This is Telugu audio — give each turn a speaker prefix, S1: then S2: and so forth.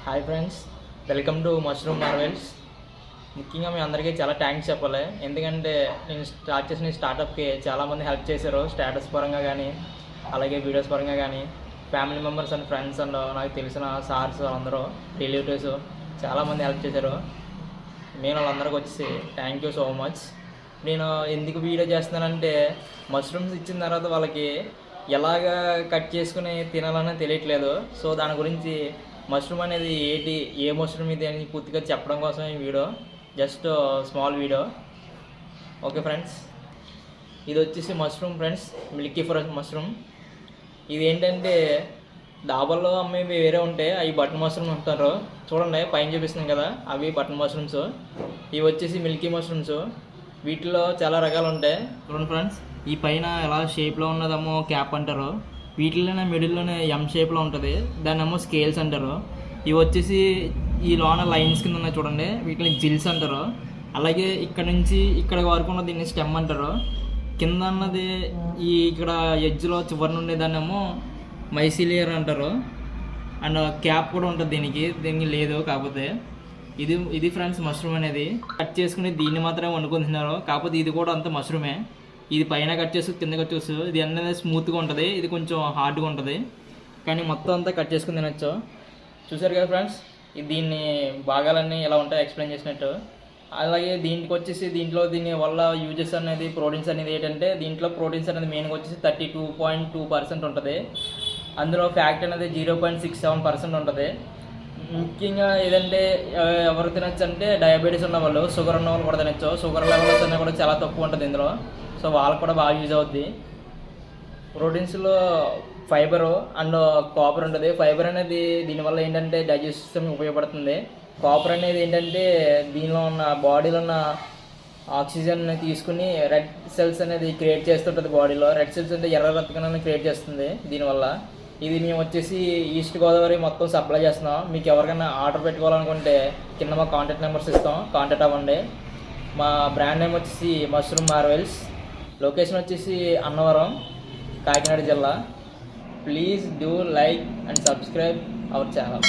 S1: Hi friends, welcome to mushroom Marvel's. ముఖ్యంగా మీ అందరికీ చాలా థ్యాంక్స్ చెప్పాలి. ఎందుకంటే నేను స్టార్ట్ చేసిన ఈ స్టార్టప్కి చాలామంది హెల్ప్ చేశారు. స్టేటస్ పరంగా కానీ, అలాగే వీడియోస్ పరంగా కానీ, family members and friends and నాకు తెలిసిన సార్స్ అందరూ, రిలేటివ్స్ చాలామంది హెల్ప్ చేశారు. నేను వాళ్ళందరికీ వచ్చేసి థ్యాంక్ యూ సో మచ్. నేను ఎందుకు వీడియో చేస్తున్నానంటే, మష్రూమ్స్ ఇచ్చిన తర్వాత వాళ్ళకి ఎలాగా కట్ చేసుకుని తినాలని తెలియట్లేదు. సో దాని గురించి మష్రూమ్ అనేది ఏంటి, ఏ మష్రూమ్ ఇది అని పూర్తిగా చెప్పడం కోసం ఈ video, just small video. Okay friends, ఇది వచ్చేసి mushroom friends, Milky forest mushroom. ఇది ఏంటంటే డాబాల్లో అమ్మేవి వేరే ఉంటాయి, అవి బటన్ మష్రూమ్ అంటారు. చూడండి పైన చూపిస్తున్నాం కదా, అవి బటన్ మష్రూమ్స్. ఇవి వచ్చేసి మిల్కీ మష్రూమ్స్. వీటిలో చాలా రకాలు ఉంటాయి. చూడండి ఫ్రెండ్స్, ఈ పైన ఎలా షేప్లో ఉన్నదేమో క్యాప్ అంటారు. వీటిలోనే మిడిల్లోనే ఎం షేప్లో ఉంటుంది, దాన్ని ఏమో స్కేల్స్ అంటారు. ఇవి వచ్చేసి ఈ లోన లైన్స్ కింద ఉన్నాయి చూడండి, వీటిని జిల్స్ అంటారు. అలాగే ఇక్కడ నుంచి ఇక్కడ వరకు ఉన్న దీన్ని స్టెమ్ అంటారు. కింద అన్నది ఈ ఇక్కడ ఎడ్జ్లో చివరి నుండి దాన్ని ఏమో మైసిలియర్ అంటారు. అండ్ క్యాప్ కూడా ఉంటుంది దీనికి లేదు. కాకపోతే ఇది ఫ్రెండ్స్ మష్రూమ్ అనేది. కట్ చేసుకుని దీన్ని మాత్రమే వండుకుంటున్నారు. కాకపోతే ఇది కూడా అంత మష్రూమే. ఇది పైన కట్ చేసి కింద కట్ చేసి, ఇది అనేది స్మూత్గా ఉంటుంది, ఇది కొంచెం హార్డ్గా ఉంటుంది. కానీ మొత్తం అంతా కట్ చేసుకుని తినచ్చు. చూసారు కదా ఫ్రెండ్స్, దీన్ని భాగాలన్నీ ఎలా ఉంటాయో ఎక్స్ప్లెయిన్ చేసినట్టు. అలాగే దీనికి వచ్చేసి దీని వల్ల యూజెస్ అనేది, ప్రోటీన్స్ అనేది ఏంటంటే, దీంట్లో ప్రోటీన్స్ అనేది మెయిన్గా వచ్చేసి 32.2% ఉంటుంది. అందులో ఫ్యాక్ట్ అనేది 0.67% ఉంటుంది. ముఖ్యంగా ఏదంటే ఎవరు తినచ్చు అంటే, డయాబెటీస్ ఉన్న వాళ్ళు, షుగర్ ఉన్న వాళ్ళు కూడా తినచ్చు. షుగర్ లెవెల్స్ అనేది కూడా చాలా తక్కువ ఉంటుంది ఇందులో. సో వాళ్ళకు కూడా బాగా యూజ్ అవుద్ది. ప్రోటీన్స్లో ఫైబరు అండ్ కాపర్ ఉంటుంది. ఫైబర్ అనేది దీనివల్ల ఏంటంటే డైజెస్ట్ సిస్టమ్ ఉపయోగపడుతుంది. కాపర్ అనేది ఏంటంటే దీనిలో ఉన్న బాడీలో ఉన్న ఆక్సిజన్ తీసుకుని రెడ్ సెల్స్ అనేది క్రియేట్ చేస్తుంటుంది బాడీలో. రెడ్ సెల్స్ అంటే ఎర్ర రక్త కణాలను క్రియేట్ చేస్తుంది దీనివల్ల. ఇది మేము వచ్చేసి ఈస్ట్ గోదావరి మొత్తం సప్లై చేస్తున్నాం. మీకు ఎవరికైనా ఆర్డర్ పెట్టుకోవాలనుకుంటే కింద మా కాంటాక్ట్ నెంబర్స్ ఇస్తాం, కాంటాక్ట్ అవ్వండి. మా బ్రాండ్ నేమ్ వచ్చేసి మష్రూమ్ మార్వెల్స్. లొకేషన్ వచ్చేసి అన్నవరం, కాకినాడ జిల్లా. Please do like and subscribe our channel.